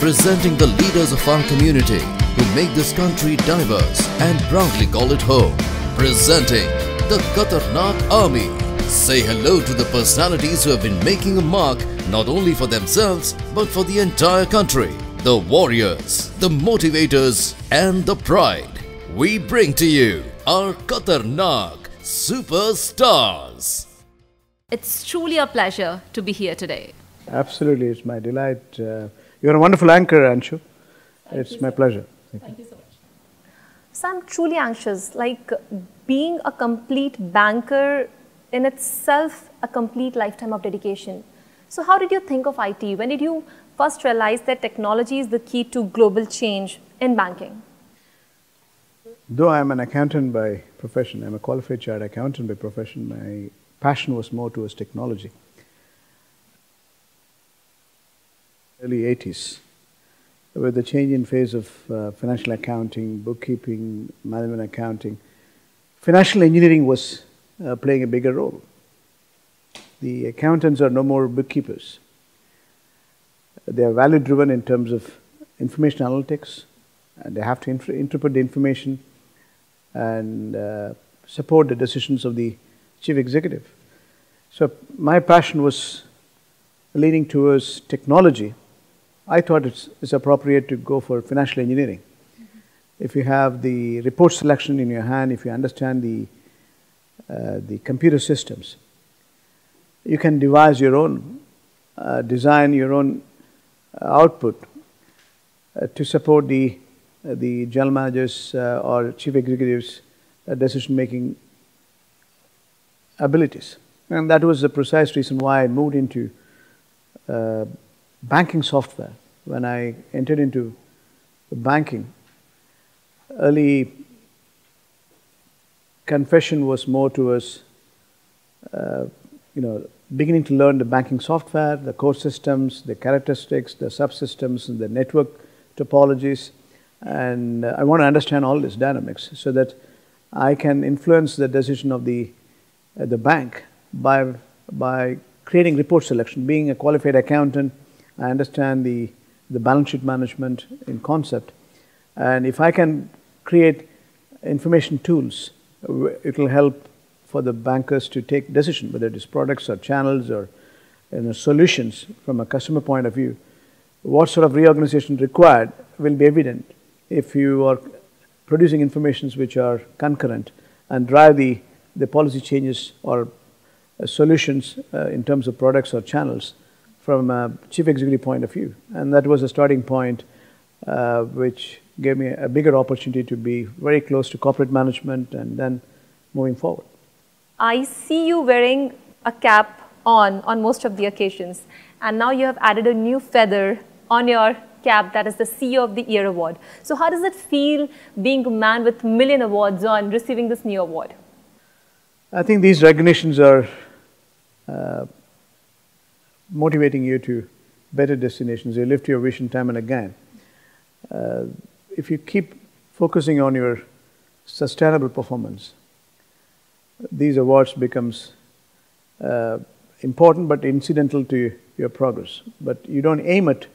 presenting the leaders of our community who make this country diverse and proudly call it home. Presenting the QatarNaak Army. Say hello to the personalities who have been making a mark not only for themselves but for the entire country. The warriors, the motivators and the pride. We bring to you our QatarNaak Superstars. It's truly a pleasure to be here today. Absolutely, it's my delight. You're a wonderful anchor, Anshu. It's my pleasure. Thank you so much. So I'm truly anxious, like being a complete banker in itself, a complete lifetime of dedication. So how did you think of IT? When did you first realize that technology is the key to global change in banking? Though I'm an accountant by profession, I'm a qualified chartered accountant by profession, my passion was more towards technology. Early 80s, with the change in phase of financial accounting, bookkeeping, management accounting, financial engineering was playing a bigger role. The accountants are no more bookkeepers. They are value driven in terms of information analytics, and they have to interpret the information and support the decisions of the chief executive. So my passion was leaning towards technology. I thought it's appropriate to go for financial engineering. If you have the report selection in your hand, if you understand the computer systems, you can devise your own, design your own output to support the general managers or chief executives' decision-making abilities. And that was the precise reason why I moved into banking software. When I entered into banking, early confession was more towards, beginning to learn the banking software, the core systems, the characteristics, the subsystems, and the network topologies. And I want to understand all these dynamics so that I can influence the decision of the bank by creating report selection. Being a qualified accountant, I understand the balance sheet management in concept. And if I can create information tools, it will help for the bankers to take decision, whether it is products or channels or solutions from a customer point of view. What sort of reorganization required will be evident if you are producing informations which are concurrent and drive the policy changes or solutions in terms of products or channels from a chief executive point of view. And that was a starting point which gave me a bigger opportunity to be very close to corporate management and then moving forward. I see you wearing a cap on most of the occasions, and now you have added a new feather on your cap, that is the CEO of the Year award. So how does it feel being a man with million awards on receiving this new award? I think these recognitions are motivating you to better destinations. You lift your vision time and again. If you keep focusing on your sustainable performance, these awards becomes important but incidental to your progress. But you don't aim at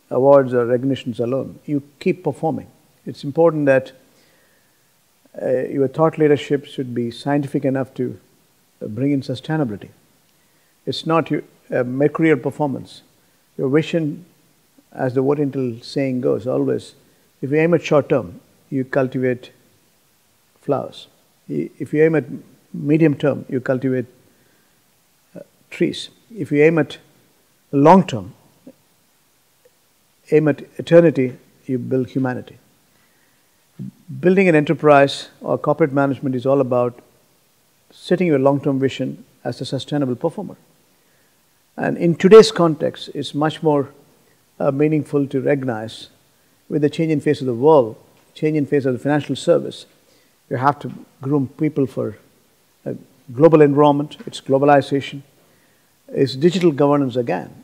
awards or recognitions alone. You keep performing. It's important that your thought leadership should be scientific enough to bring in sustainability. It's not your mercurial performance. Your vision, as the Oriental saying goes, always, if you aim at short term, you cultivate flowers. If you aim at medium term, you cultivate trees. If you aim at long term, aim at eternity, you build humanity. Building an enterprise or corporate management is all about setting your long-term vision as a sustainable performer. And in today's context, it's much more meaningful to recognize with the change in phase of the world, change in phase of the financial service, you have to groom people for a global environment. It's globalization. It's digital governance again,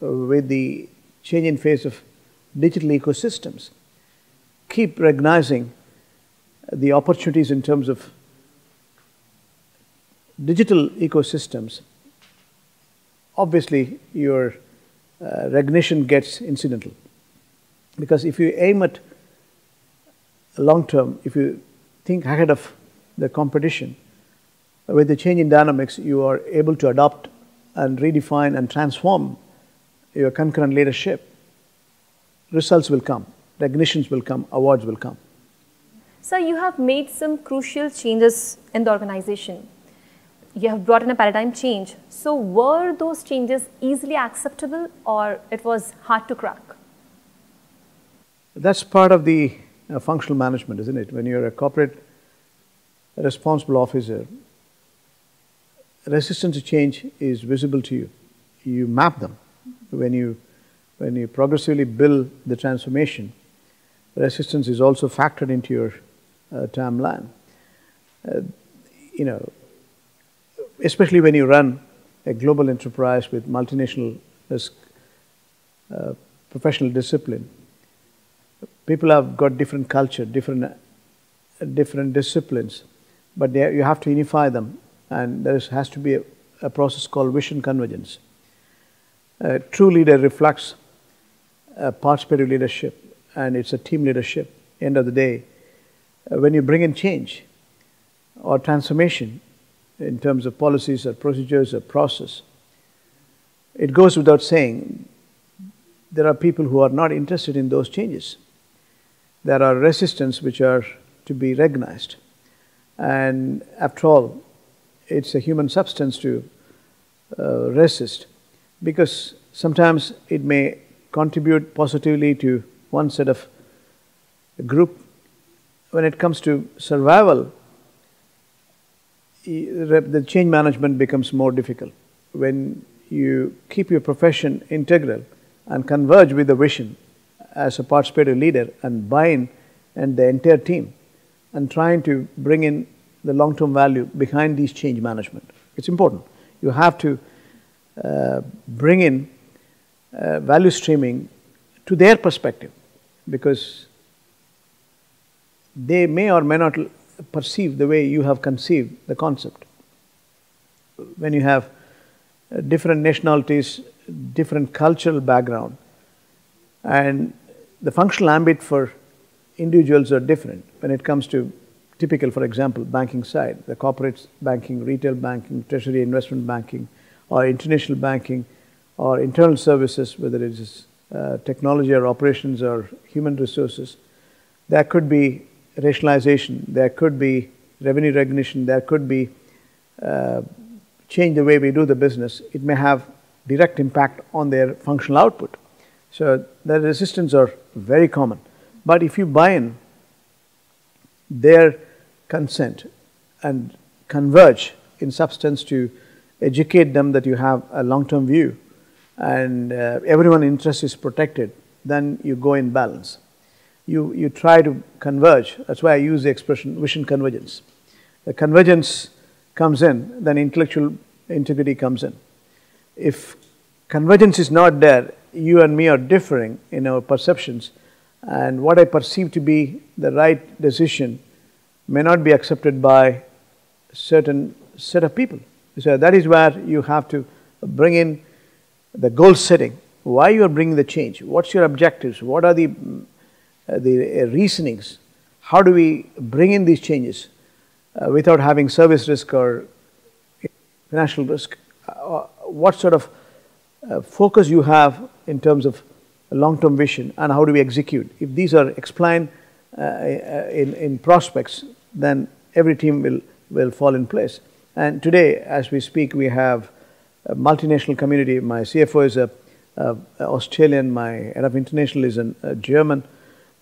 with the change in phase of digital ecosystems. Keep recognizing the opportunities in terms of digital ecosystems. Obviously, your recognition gets incidental. Because if you aim at long term, if you think ahead of the competition, with the change in dynamics, you are able to adopt and redefine and transform your concurrent leadership. Results will come, recognitions will come, awards will come. So you have made some crucial changes in the organization. You have brought in a paradigm change. So were those changes easily acceptable or it was hard to crack? That's part of the functional management, isn't it? When you're a corporate responsible officer, resistance to change is visible to you. You map them. When you progressively build the transformation, resistance is also factored into your timeline. Especially when you run a global enterprise with multinational professional discipline, people have got different culture, different disciplines, but you have to unify them, and there has to be a process called vision convergence. A true leader reflects participative leadership, and it's a team leadership. End of the day, when you bring in change or transformation in terms of policies or procedures or process, it goes without saying there are people who are not interested in those changes. There are resistance which are to be recognized. And after all, it's a human substance to resist, because sometimes it may contribute positively to one set of group. When it comes to survival, the change management becomes more difficult. When you keep your profession integral and converge with the vision as a participative leader and buy in and the entire team and trying to bring in the long-term value behind these change management. It's important. You have to bring in value streaming to their perspective, because they may or may not perceive the way you have conceived the concept. When you have different nationalities, different cultural background, and the functional ambit for individuals are different. When it comes to typical, for example, banking side, the corporate banking, retail banking, treasury investment banking, or international banking, or internal services, whether it is technology or operations or human resources, there could be rationalization, there could be revenue recognition, there could be change the way we do the business. It may have direct impact on their functional output. So the resistance are very common. But if you buy in their consent and converge in substance to educate them that you have a long-term view and everyone's interest is protected, then you go in balance. You try to converge. That's why I use the expression vision convergence. The convergence comes in, then intellectual integrity comes in. If convergence is not there, you and me are differing in our perceptions, and what I perceive to be the right decision may not be accepted by certain set of people. So that is where you have to bring in the goal setting. Why you are bringing the change? What's your objectives? What are the reasonings? How do we bring in these changes without having service risk or financial risk? What sort of focus you have in terms of long-term vision, and how do we execute? If these are explained in prospects, then every team will fall in place. And today, as we speak, we have a multinational community. My CFO is a Australian, my head of international is a German,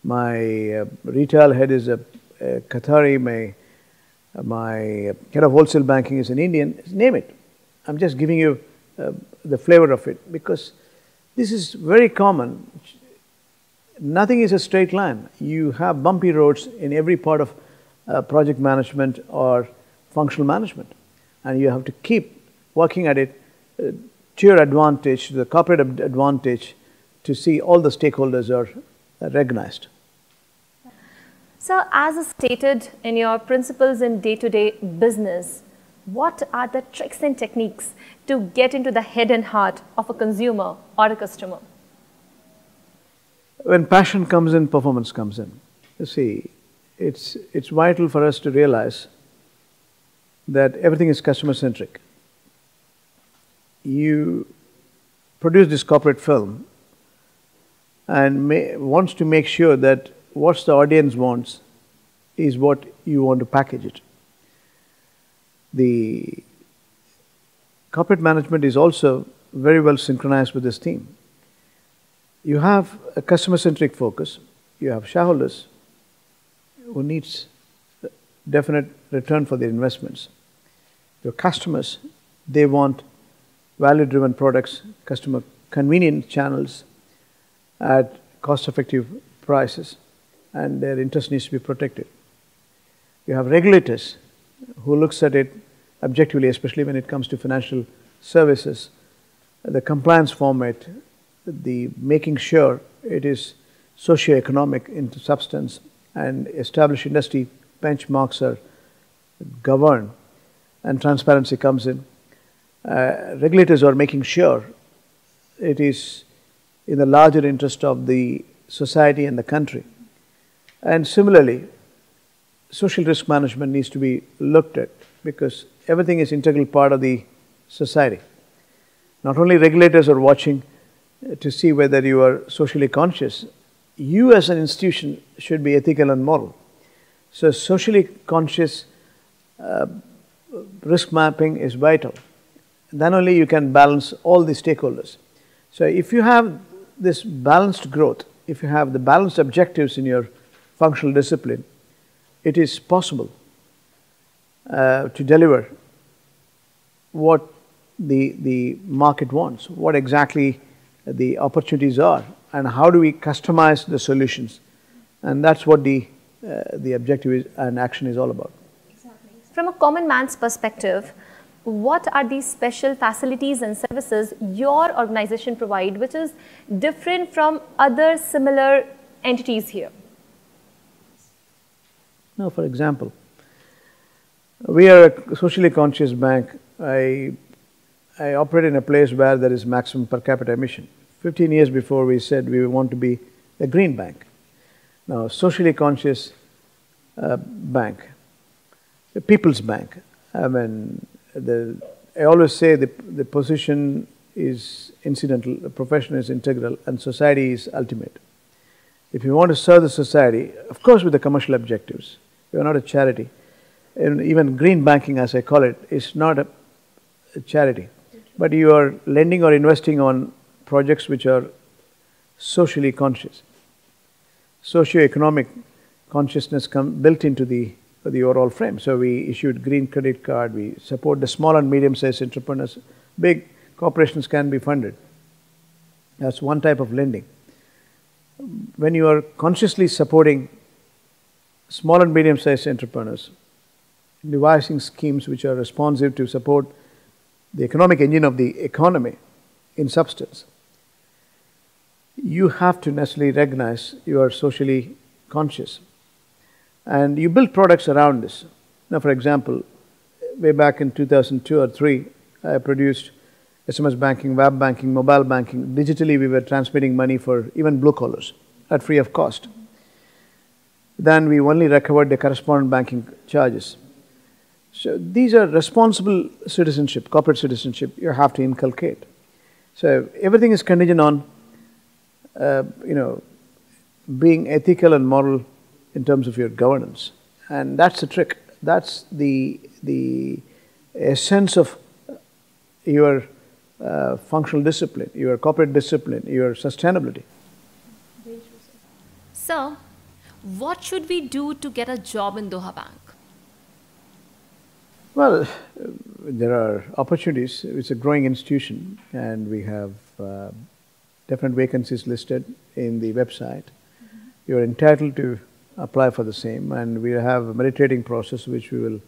my retail head is a Qatari, my head of wholesale banking is an Indian. Name it. I'm just giving you the flavor of it, because this is very common. Nothing is a straight line. You have bumpy roads in every part of project management or functional management, and you have to keep working at it to your advantage, to the corporate advantage, to see all the stakeholders are recognized. So, as stated in your principles in day-to-day business, what are the tricks and techniques to get into the head and heart of a consumer or a customer? When passion comes in, performance comes in. You see, it's vital for us to realize that everything is customer-centric. You produce this corporate film and wants to make sure that what the audience wants is what you want to package it. The corporate management is also very well synchronized with this theme. You have a customer-centric focus. You have shareholders who needs definite return for their investments. Your customers, they want value-driven products, customer convenient channels at cost-effective prices, and their interest needs to be protected. You have regulators who looks at it objectively, especially when it comes to financial services, the compliance format, the making sure it is socio-economic in substance, and established industry benchmarks are governed and transparency comes in. Regulators are making sure it is in the larger interest of the society and the country. And similarly, social risk management needs to be looked at because everything is integral part of the society. Not only regulators are watching to see whether you are socially conscious, you as an institution should be ethical and moral. So socially conscious risk mapping is vital. Then only you can balance all the stakeholders. So if you have this balanced growth, if you have the balanced objectives in your functional discipline, it is possible to deliver what the market wants, what exactly the opportunities are, and how do we customize the solutions. And that's what the objective is and action is all about. Exactly. From a common man's perspective, what are these special facilities and services your organization provide which is different from other similar entities here? Now, for example, we are a socially conscious bank. I operate in a place where there is maximum per capita emission. 15 years before we said we want to be a green bank. Now, socially conscious bank, a people's bank. I mean, I always say the position is incidental, the profession is integral, and society is ultimate. If you want to serve the society, of course with the commercial objectives, you are not a charity. And even green banking, as I call it, is not a charity. But you are lending or investing on projects which are socially conscious. Socio-economic consciousness built into the overall frame. So we issued green credit card, we support the small and medium-sized entrepreneurs. Big corporations can be funded. That's one type of lending. When you are consciously supporting small and medium-sized entrepreneurs, devising schemes which are responsive to support the economic engine of the economy in substance, you have to necessarily recognize you are socially conscious. And you build products around this. Now, for example, way back in 2002 or 3, I produced SMS banking, web banking, mobile banking. Digitally, we were transmitting money for even blue collars at free of cost. Then we only recovered the correspondent banking charges. So these are responsible citizenship, corporate citizenship you have to inculcate. So everything is contingent on, being ethical and moral in terms of your governance. And that's the trick. That's the essence of your functional discipline, your corporate discipline, your sustainability. So, what should we do to get a job in Doha Bank? Well, there are opportunities. It's a growing institution, and we have different vacancies listed in the website. You're entitled to apply for the same, and we have a merit rating process which we will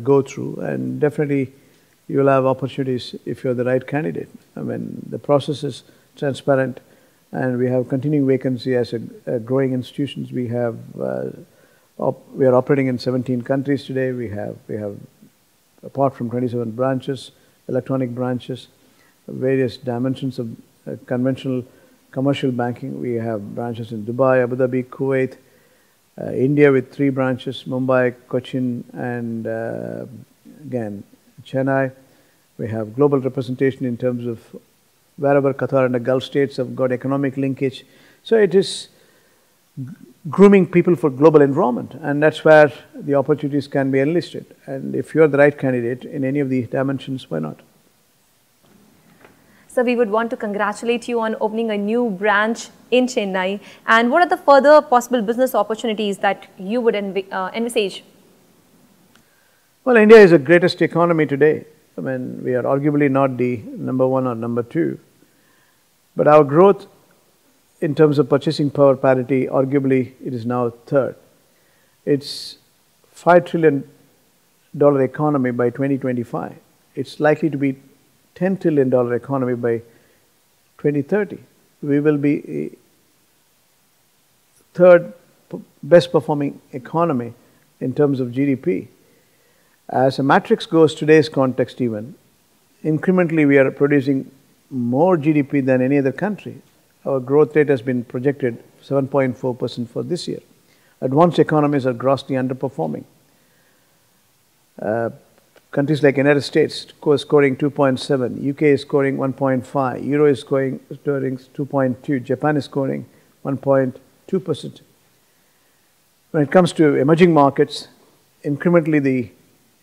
go through, and definitely you will have opportunities if you're the right candidate. I mean, the process is transparent, and we have continuing vacancy as a growing institutions. We have we are operating in 17 countries today. We have apart from 27 branches, electronic branches, various dimensions of conventional commercial banking. We have branches in Dubai, Abu Dhabi, Kuwait, India with 3 branches, Mumbai, Cochin, and again, Chennai. We have global representation in terms of wherever Qatar and the Gulf states have got economic linkage. So it is grooming people for global environment, and that's where the opportunities can be enlisted. And if you're the right candidate in any of these dimensions, why not? So we would want to congratulate you on opening a new branch in Chennai. And what are the further possible business opportunities that you would envisage? Well, India is the greatest economy today. I mean, we are arguably not the number 1 or number 2. But our growth in terms of purchasing power parity, arguably it is now 3rd. It's $5 trillion economy by 2025. It's likely to be $10 trillion economy by 2030. We will be a 3rd best performing economy in terms of GDP. As a matrix goes, today's context even, incrementally we are producing more GDP than any other country. Our growth rate has been projected 7.4% for this year. Advanced economies are grossly underperforming. Countries like United States scoring 2.7, UK is scoring 1.5, Euro is scoring 2.2, Japan is scoring 1.2%. When it comes to emerging markets, incrementally the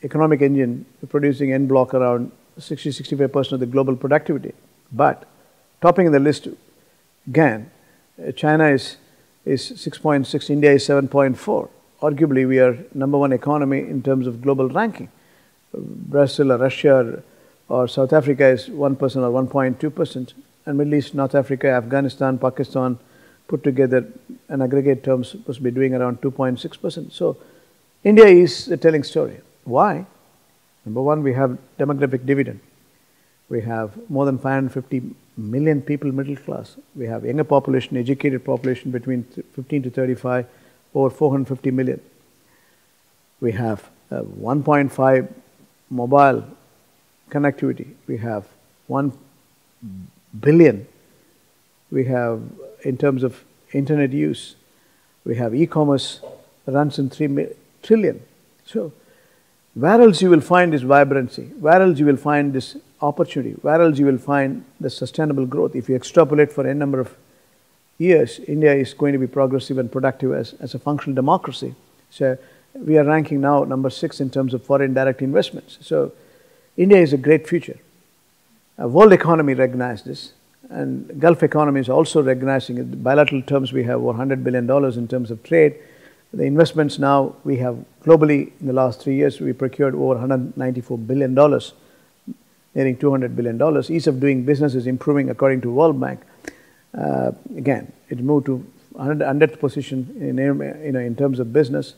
economic engine producing en bloc around 60-65% of the global productivity. But topping the list again, China is 6.6, India is 7.4. Arguably, we are number 1 economy in terms of global ranking. Brazil or Russia or South Africa is 1% or 1.2%, and Middle East, North Africa, Afghanistan, Pakistan put together in aggregate terms supposed to be doing around 2.6%. So India is a telling story. Why? Number 1, we have demographic dividend. We have more than 550 million people middle class. We have younger population, educated population between 15 to 35, over 450 million. We have 1.5 mobile connectivity. We have 1 billion. We have, in terms of internet use, we have e-commerce runs in 3 trillion. So where else you will find this vibrancy? Where else you will find this opportunity? Where else you will find the sustainable growth? If you extrapolate for a number of years, India is going to be progressive and productive as a functional democracy. So we are ranking now number 6 in terms of foreign direct investments. So India is a great future. World economy recognized this, and Gulf economies also recognizing it. In bilateral terms, we have over $100 billion in terms of trade. The investments now we have globally in the last 3 years, we procured over $194 billion, nearing $200 billion. Ease of doing business is improving according to World Bank. Again, it moved to 100th position in terms of business.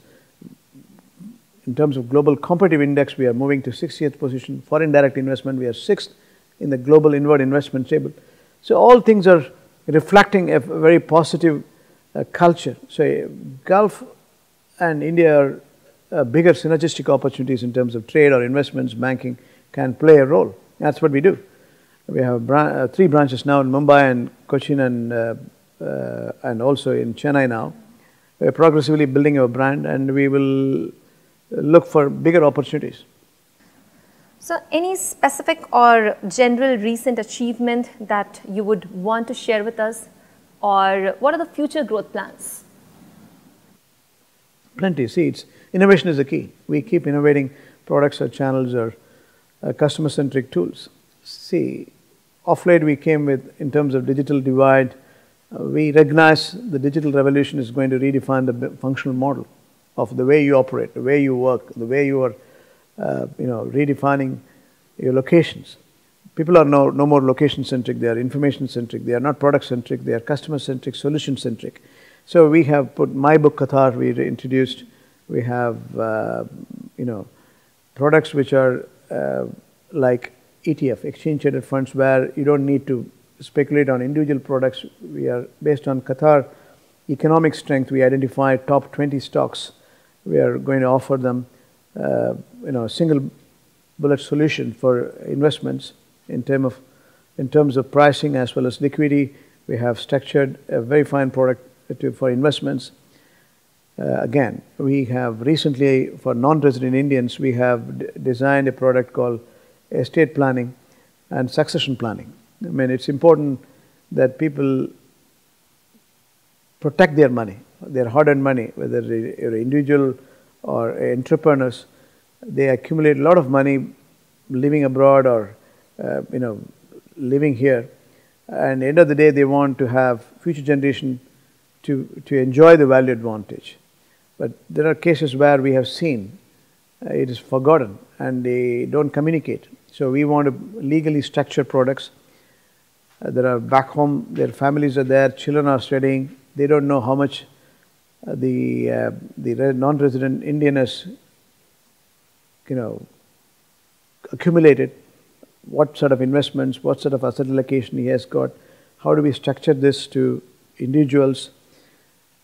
In terms of global competitive index, we are moving to 60th position. Foreign direct investment, we are 6th in the global inward investment table. So all things are reflecting a very positive culture. So Gulf and India are bigger synergistic opportunities in terms of trade or investments, banking can play a role. That's what we do. We have 3 branches now in Mumbai and Cochin and also in Chennai now. We are progressively building our brand, and we will look for bigger opportunities. So any specific or general recent achievement that you would want to share with us, or what are the future growth plans? Plenty. See, innovation is the key. We keep innovating products or channels or customer-centric tools. See, of late we came with, in terms of digital divide, we recognize the digital revolution is going to redefine the functional model of the way you operate, the way you work, the way you are, redefining your locations. People are no more location-centric, they are information-centric, they are not product-centric, they are customer-centric, solution-centric. So we have put My Book Qatar, we introduced, we have, products which are like ETF, exchange-traded funds, where you don't need to speculate on individual products. We are based on Qatar economic strength. We identify top 20 stocks. We are going to offer them, single bullet solution for investments in terms of pricing as well as liquidity, We have structured a very fine product for investments. Again, we have recently, for non-resident Indians, we have designed a product called estate planning and succession planning. I mean, it's important that people protect their money, their hard-earned money, whether you're an individual or entrepreneurs. They accumulate a lot of money living abroad or living here, and at the end of the day they want to have future generation to enjoy the value advantage. But there are cases where we have seen it is forgotten and they don't communicate. So we want to legally structure products. There are back home, their families are there, children are studying, they don't know how much the non-resident Indian has accumulated, what sort of investments, what sort of asset allocation he has got. How do we structure this to individuals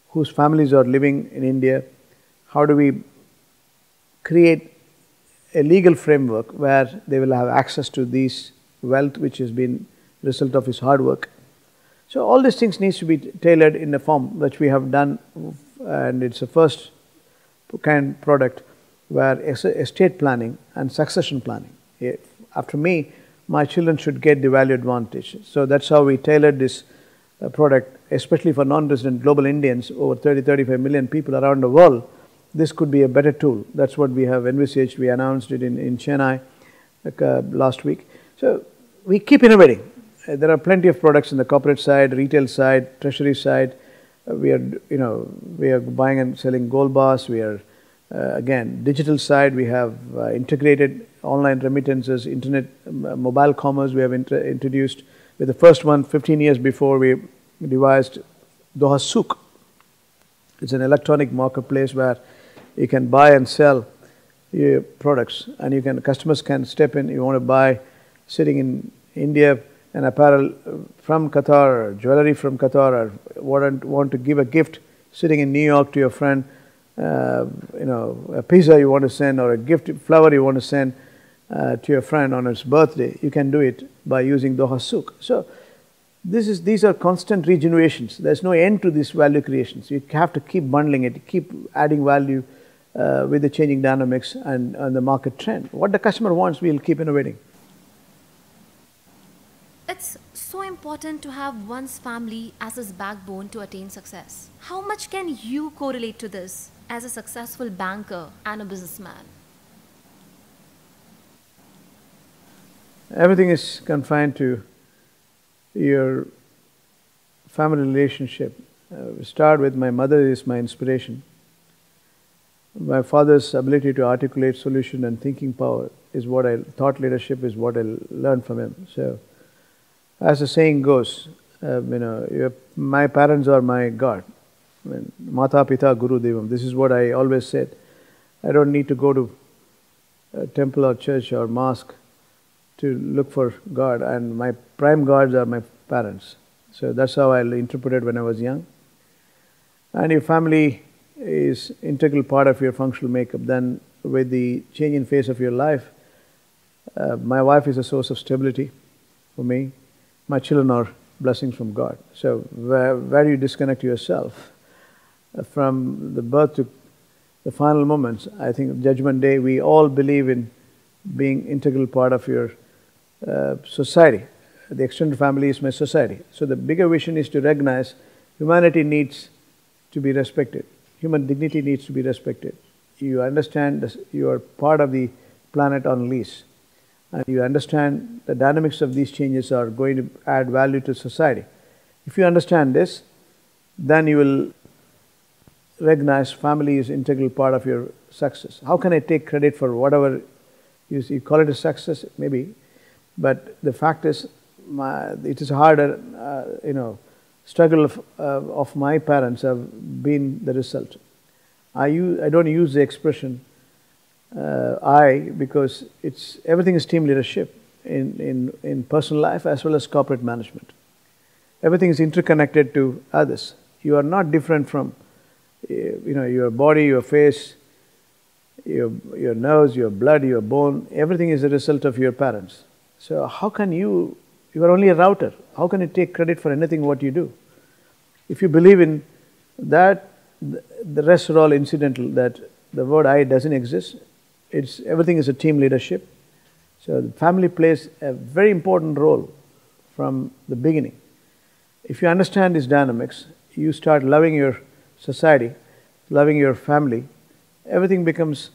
whose families are living in India? How do we create a legal framework where they will have access to this wealth which has been the result of his hard work? So all these things needs to be tailored in a form which we have done, and it's a first kind product where estate planning and succession planning. After me, my children should get the value advantage. So that's how we tailored this product, especially for non-resident global Indians, over 30-35 million people around the world. This could be a better tool. That's what we have envisaged. We announced it in Chennai last week. So we keep innovating. There are plenty of products in the corporate side, retail side, treasury side. We are buying and selling gold bars. We are again, digital side, we have integrated online remittances, internet, mobile commerce we have introduced. With the first one 15 years before, we devised Doha Souk. It's an electronic marketplace where you can buy and sell your products, and customers can step in. You want to buy, sitting in India, an apparel from Qatar, or jewelry from Qatar, or want to give a gift sitting in New York to your friend, a pizza you want to send, or a gift flower you want to send to your friend on his birthday, you can do it by using Doha Souk. So these are constant regenerations. There's no end to these value creations. You have to keep bundling it, keep adding value with the changing dynamics and the market trend. What the customer wants, we'll keep innovating. It's so important to have one's family as his backbone to attain success. How much can you correlate to this as a successful banker and a businessman? Everything is confined to your family relationship. Start with my mother is my inspiration. My father's ability to articulate solution and thinking power is what thought leadership is what I learned from him. So, as the saying goes, my parents are my God. Mata Pita Guru Devam. This is what I always said. I don't need to go to a temple or church or mosque to look for God, and my prime gods are my parents. So that's how I interpreted when I was young. And your family is integral part of your functional makeup. Then with the changing phase of your life, my wife is a source of stability for me. My children are blessings from God. So where do you disconnect yourself from the birth to the final moments? I think Judgment Day, we all believe in being integral part of your society. The extended family is my society. So the bigger vision is to recognize humanity needs to be respected. Human dignity needs to be respected. You understand this, you are part of the planet on lease, and you understand the dynamics of these changes are going to add value to society. If you understand this, then you will recognize family is integral part of your success. How can I take credit for whatever you call it a success? Maybe, but the fact is, it is harder. Struggle of my parents have been the result. I don't use the expression because everything is team leadership in personal life as well as corporate management. Everything is interconnected to others. You are not different from your body, your face, your nose, your blood, your bone. Everything is a result of your parents. So how can you You are only a router. How can you take credit for anything what you do? If you believe in that, the rest are all incidental, that the word I doesn't exist. Everything is a team leadership. So the family plays a very important role from the beginning. If you understand these dynamics, you start loving your society, loving your family. Everything becomes,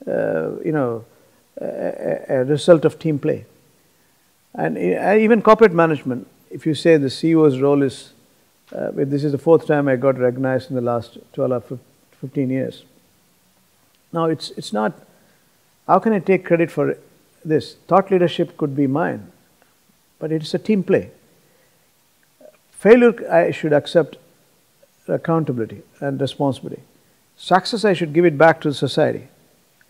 a result of team play. And even corporate management, if you say the CEO's role is, this is the 4th time I got recognized in the last 12 or 15 years. Now, it's not, how can I take credit for this? Thought leadership could be mine, but it's a team play. Failure, I should accept accountability and responsibility. Success, I should give it back to the society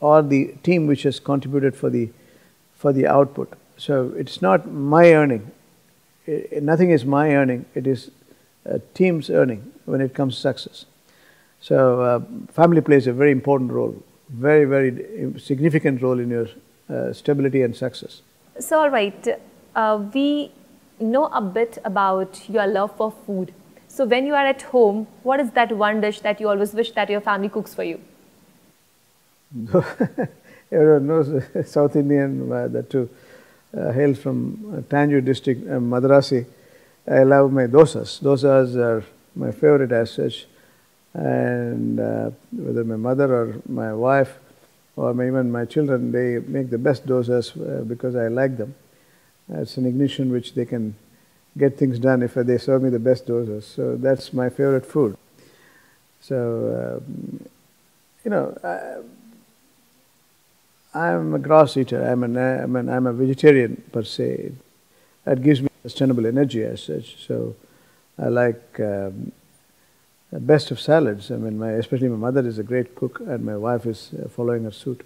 or the team which has contributed for the output. So it's not my earning. Nothing is my earning. It is a team's earning when it comes to success. So family plays a very important role, very, very significant role in your stability and success. So, all right, we know a bit about your love for food. So when you are at home, what is that one dish that you always wish that your family cooks for you? Everyone knows South Indian, that too, hails from Tanjore district, Madrasi. I love my dosas. Dosas are my favorite as such. And whether my mother or my wife or even my children, they make the best dosas because I like them. It's an ignition which they can get things done if they serve me the best dosas. So that's my favorite food. So, I'm a grass eater. I'm a vegetarian per se. That gives me sustainable energy as such. So I like the best of salads. Especially my mother is a great cook, and my wife is following her suit.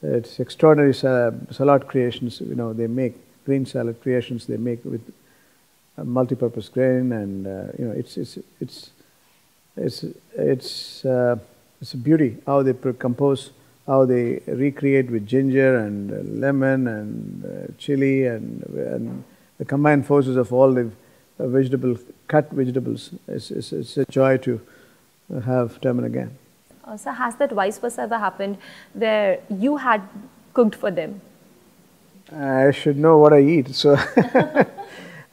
It's extraordinary salad creations. They make green salad creations. They make with multi-purpose grain, and it's a beauty how they compose, how they recreate with ginger and lemon and chili and the combined forces of all the cut vegetables. It's a joy to have time and again. So has that vice versa ever happened where you had cooked for them? I should know what I eat, so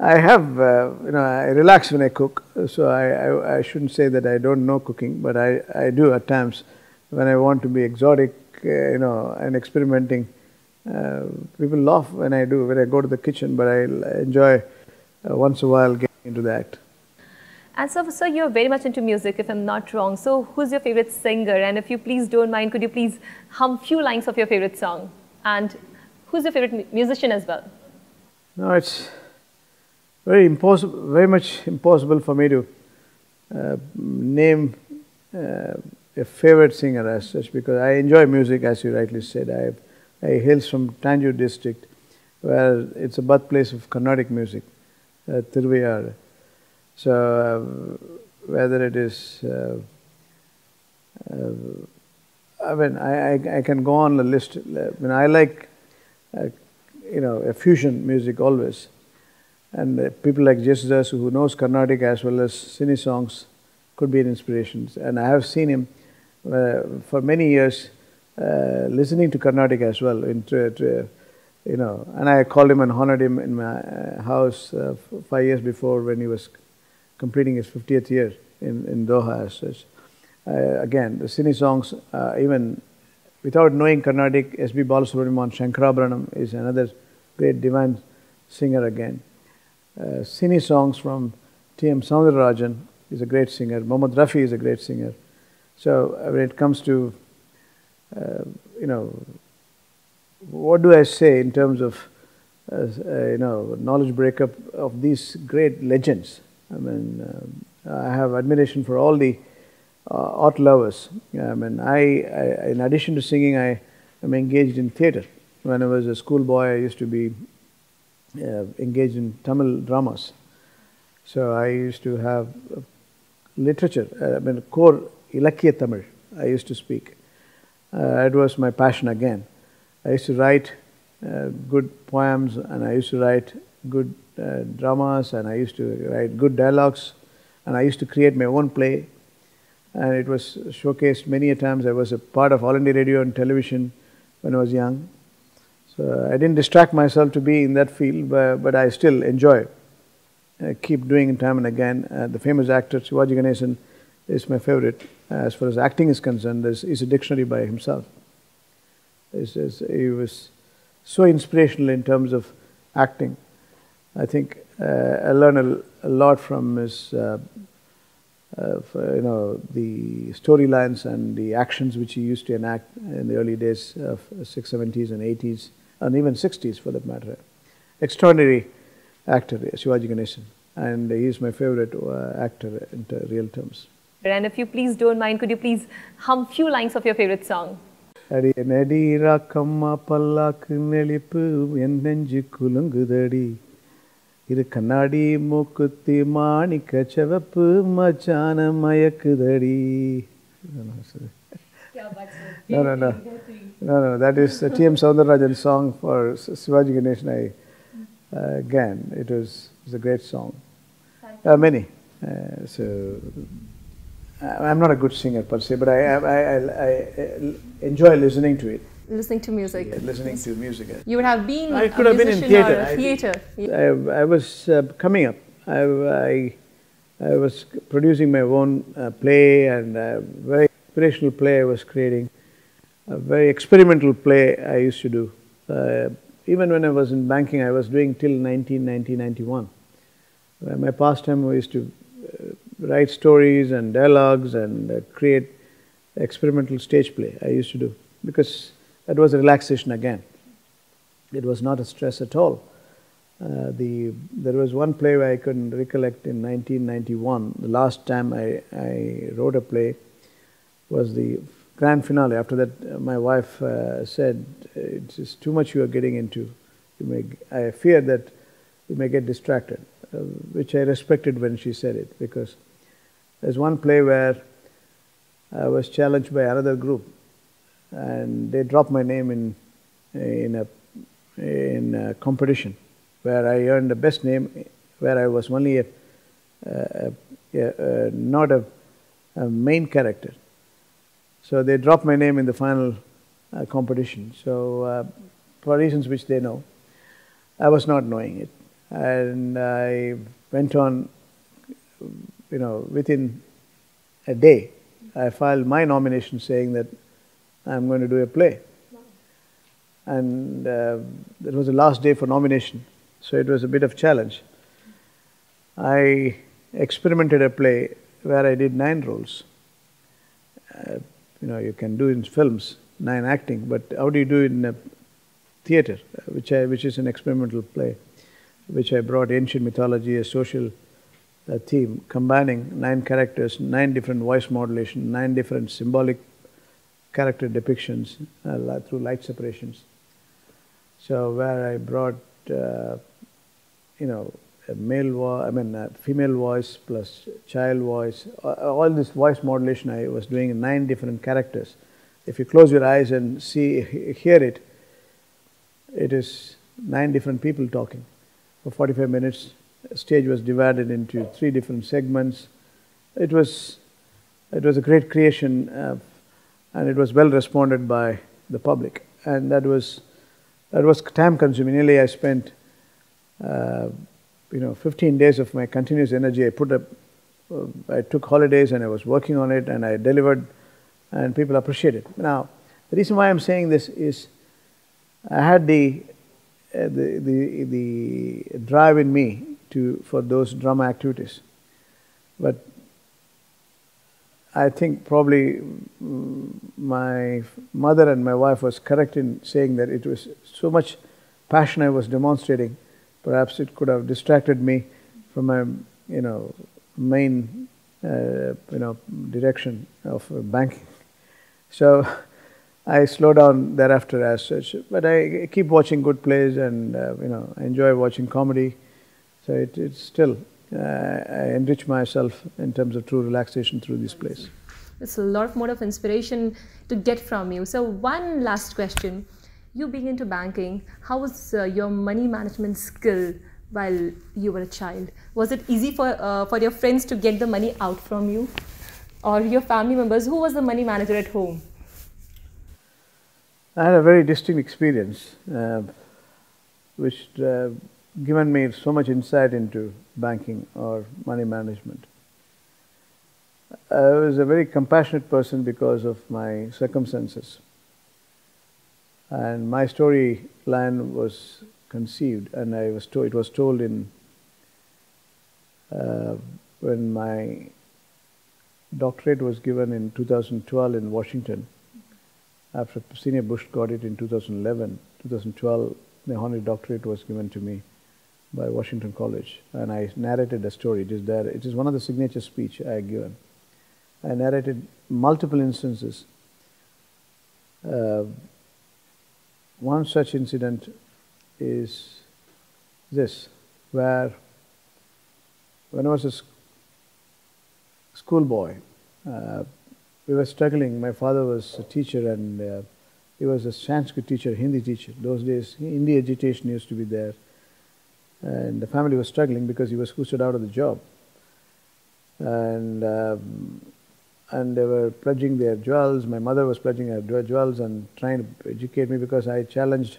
I have, I relax when I cook, so I shouldn't say that I don't know cooking, but I do at times when I want to be exotic, and experimenting. People laugh when I go to the kitchen, but I enjoy once in a while getting into that. And so you're very much into music, if I'm not wrong. So who's your favorite singer? And if you please don't mind, could you please hum few lines of your favorite song? And who's your favorite musician as well? No, it's very much impossible for me to name a favorite singer as such, because I enjoy music, as you rightly said. I hail from Tanjore district, where it's a birthplace of Carnatic music, Tiruviyar. So whether it is, I can go on the list. I like, a fusion music always. And people like Jesus, who knows Carnatic as well as Cine songs, could be an inspiration. And I have seen him for many years listening to Carnatic as well. And I called him and honored him in my house 5 years before, when he was completing his 50th year in Doha as such. Again, the Cine songs, even without knowing Carnatic, S.B. Balasubramanian, Shankarabharanam is another great divine singer again. Cine songs from T.M. Soundararajan is a great singer. Mohammad Rafi is a great singer. So when it comes to, what do I say in terms of, knowledge breakup of these great legends? I have admiration for all the art lovers. In addition to singing, I am engaged in theatre. When I was a schoolboy, I used to be engaged in Tamil dramas. So I used to have literature, core Ilakkiya Tamil I used to speak. It was my passion again. I used to write good poems, and I used to write good dramas, and I used to write good dialogues, and I used to create my own play, and it was showcased many a times. I was a part of All India Radio and television when I was young. So I didn't distract myself to be in that field, but I still enjoy it. I keep doing it time and again. The famous actor Shivaji Ganesan is my favorite. As far as acting is concerned, he's a dictionary by himself. He was so inspirational in terms of acting. I think I learned a lot from his, the storylines and the actions which he used to enact in the early days of 60s, 70s and 80s, and even 60s for that matter. Extraordinary actor, Shivaji Ganesan, and he is my favorite actor in real terms. And if you please don't mind, could you please hum few lines of your favorite song? Adi nadi rakamma pallakku nelippu en nenju kulungudadi iru kannadi mookuthi maanikka chevappu machana mayakkudadi. No, that is the T.M. Soundararajan song for Shivaji Ganesan. Again, it was a great song. Many. So I'm not a good singer per se, but I enjoy listening to it. Listening to music. Yeah, listening to music. You would have been I could have been in theatre. Theatre. I was coming up. I was producing my own play, and a very inspirational play I was creating. A very experimental play I used to do. Even when I was in banking, I was doing till 1991. My pastime was to write stories and dialogues and create experimental stage play I used to do, because that was a relaxation again. It was not a stress at all. There was one play where I couldn't recollect in 1991. The last time I wrote a play was the grand finale. After that, my wife said, "It's just too much you are getting into. I fear that you may get distracted," which I respected when she said it, because there's one play where I was challenged by another group, and they dropped my name in a competition where I earned the best name, where I was only not a main character. So they dropped my name in the final competition. So for reasons which they know, I was not knowing it, and I went on. Within a day, I filed my nomination saying that I'm going to do a play. And it was the last day for nomination, so it was a bit of challenge. I experimented a play where I did 9 roles. You can do in films 9 acting, but how do you do it in a theatre, which is an experimental play, which I brought ancient mythology, a social theme, combining 9 characters, 9 different voice modulation, 9 different symbolic character depictions through light separations. So where I brought, a female voice plus child voice, all this voice modulation I was doing in 9 different characters. If you close your eyes and hear it, it is 9 different people talking for 45 minutes. The stage was divided into 3 different segments. It was a great creation, and it was well responded by the public. And that was time consuming. Nearly I spent 15 days of my continuous energy. I took holidays and I was working on it, and I delivered, and people appreciated it. Now, the reason why I'm saying this is I had the drive in me for those drama activities, but I think probably my mother and my wife was correct in saying that it was so much passion I was demonstrating. Perhaps it could have distracted me from my main direction of banking. So I slow down thereafter as such. But I keep watching good plays, and I enjoy watching comedy. So it's still, I enrich myself in terms of true relaxation through these plays. It's a lot more of inspiration to get from you. So one last question. You being into banking, how was your money management skill while you were a child? Was it easy for your friends to get the money out from you? Or your family members? Who was the money manager at home? I had a very distinct experience, which given me so much insight into banking or money management. I was a very compassionate person because of my circumstances. And my storyline was conceived, and it was told in when my doctorate was given in 2012 in Washington. After Senior Bush got it in 2011, 2012, the honorary doctorate was given to me by Washington College, and I narrated a story. It is there. It is one of the signature speech I had given. I narrated multiple instances. One such incident is this, where when I was a schoolboy, we were struggling. My father was a teacher, and he was a Sanskrit teacher, Hindi teacher. Those days, Hindi education used to be there. And the family was struggling because he was hoisted out of the job. And they were pledging their jewels. My mother was pledging her jewels and trying to educate me, because I challenged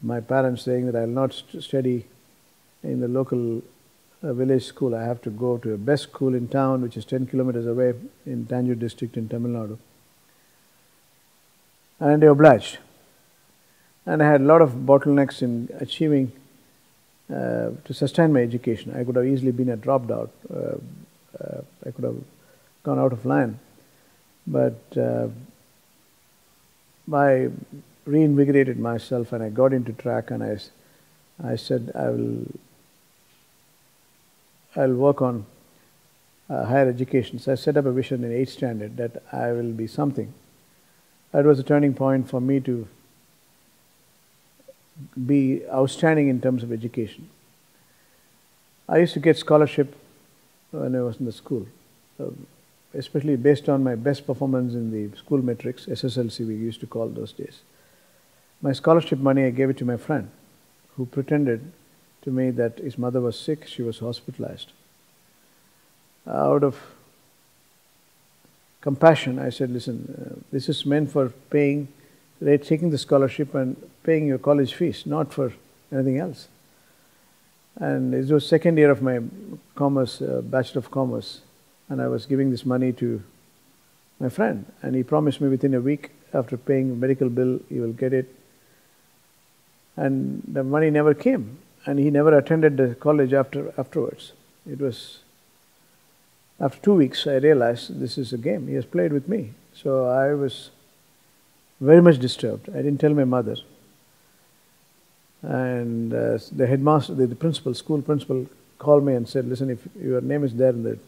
my parents, saying that I will not study in the local village school. I have to go to a best school in town, which is 10 kilometers away in Tanjore district in Tamil Nadu. And they obliged. And I had a lot of bottlenecks in achieving to sustain my education. I could have easily been a dropped out. I could have gone out of line. But I reinvigorated myself, and I got into track, and I said I'll work on higher education. So I set up a vision in 8th standard that I will be something. That was a turning point for me to be outstanding in terms of education. I used to get scholarship when I was in the school, especially based on my best performance in the school metrics, SSLC we used to call those days. My scholarship money, I gave it to my friend, who pretended to me that his mother was sick, she was hospitalized. Out of compassion, I said, listen, this is meant for taking the scholarship and paying your college fees, not for anything else. And it was second year of my commerce, Bachelor of Commerce, and I was giving this money to my friend, and he promised me within a week, after paying a medical bill, he will get it. And the money never came, and he never attended the college afterwards. It was after 2 weeks I realized this is a game. He has played with me. So I was very much disturbed. I didn't tell my mother. And the headmaster, the principal, school principal, called me and said, listen, if your name is there in the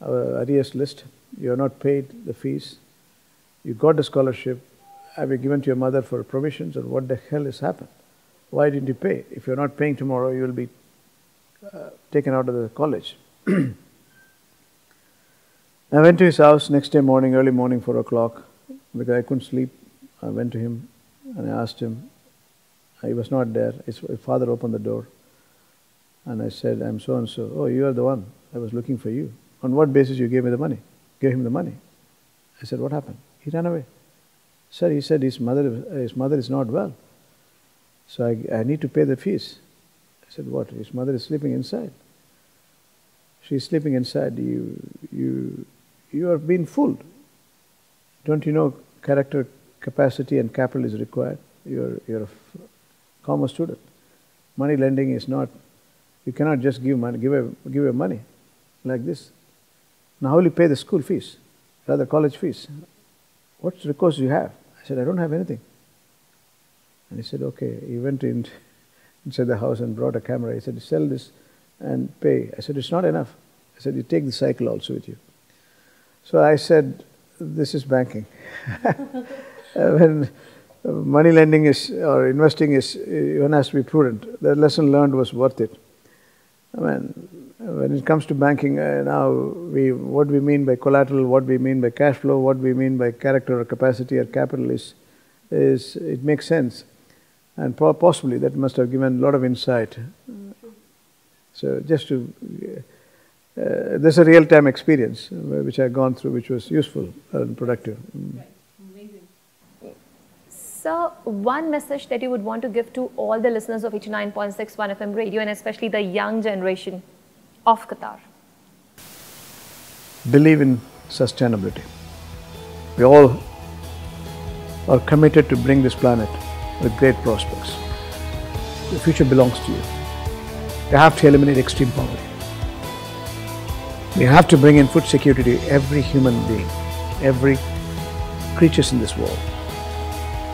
arrears list, you are not paid the fees, you got the scholarship, have you given to your mother for provisions, or what the hell has happened? Why didn't you pay? If you're not paying tomorrow, you will be taken out of the college. I went to his house next day morning, early morning, 4 o'clock, because I couldn't sleep. I went to him and I asked him. He was not there. His father opened the door, and I said, I'm so and so. Oh, you are the one. I was looking for you. On what basis you gave me the money? Gave him the money. I said, what happened? He ran away. Sir, he said his mother is not well, so I need to pay the fees. I said, what? His mother is sleeping inside. She's sleeping inside. You are being fooled. Don't you know character, capacity and capital is required? You're a commerce student. Money lending is not, you cannot just give money, give away money like this. Now how will you pay the school fees, rather college fees? What recourse do you have? I said, I don't have anything. And he said, okay. He went inside the house and brought a camera. He said, sell this and pay. I said, it's not enough. I said, you take the cycle also with you. So I said, this is banking. When money lending is, or investing is, one has to be prudent. The lesson learned was worth it. I mean, when it comes to banking, now what we mean by collateral, what we mean by cash flow, what we mean by character or capacity or capital is it makes sense. And possibly that must have given a lot of insight. So just to, this is a real-time experience which I have gone through, which was useful and productive. Right. Amazing. So, one message that you would want to give to all the listeners of 89.61 FM radio, and especially the young generation of Qatar? Believe in sustainability. We all are committed to bring this planet with great prospects. The future belongs to you. You have to eliminate extreme poverty. We have to bring in food security to every human being, every creatures in this world.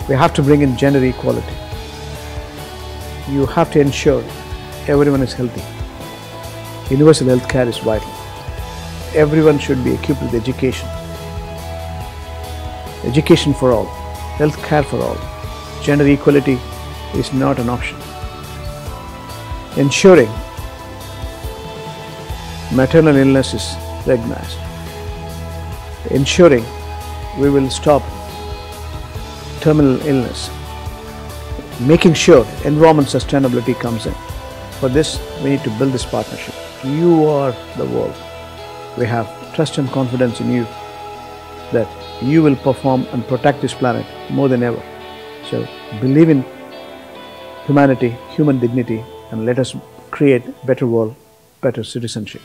We have to bring in gender equality. You have to ensure everyone is healthy. Universal health care is vital. Everyone should be equipped with education. Education for all, health care for all. Gender equality is not an option. Ensuring maternal illness is recognized. Ensuring we will stop terminal illness. Making sure environment sustainability comes in. For this, we need to build this partnership. You are the world. We have trust and confidence in you that you will perform and protect this planet more than ever. So believe in humanity, human dignity, and let us create a better world, better citizenship.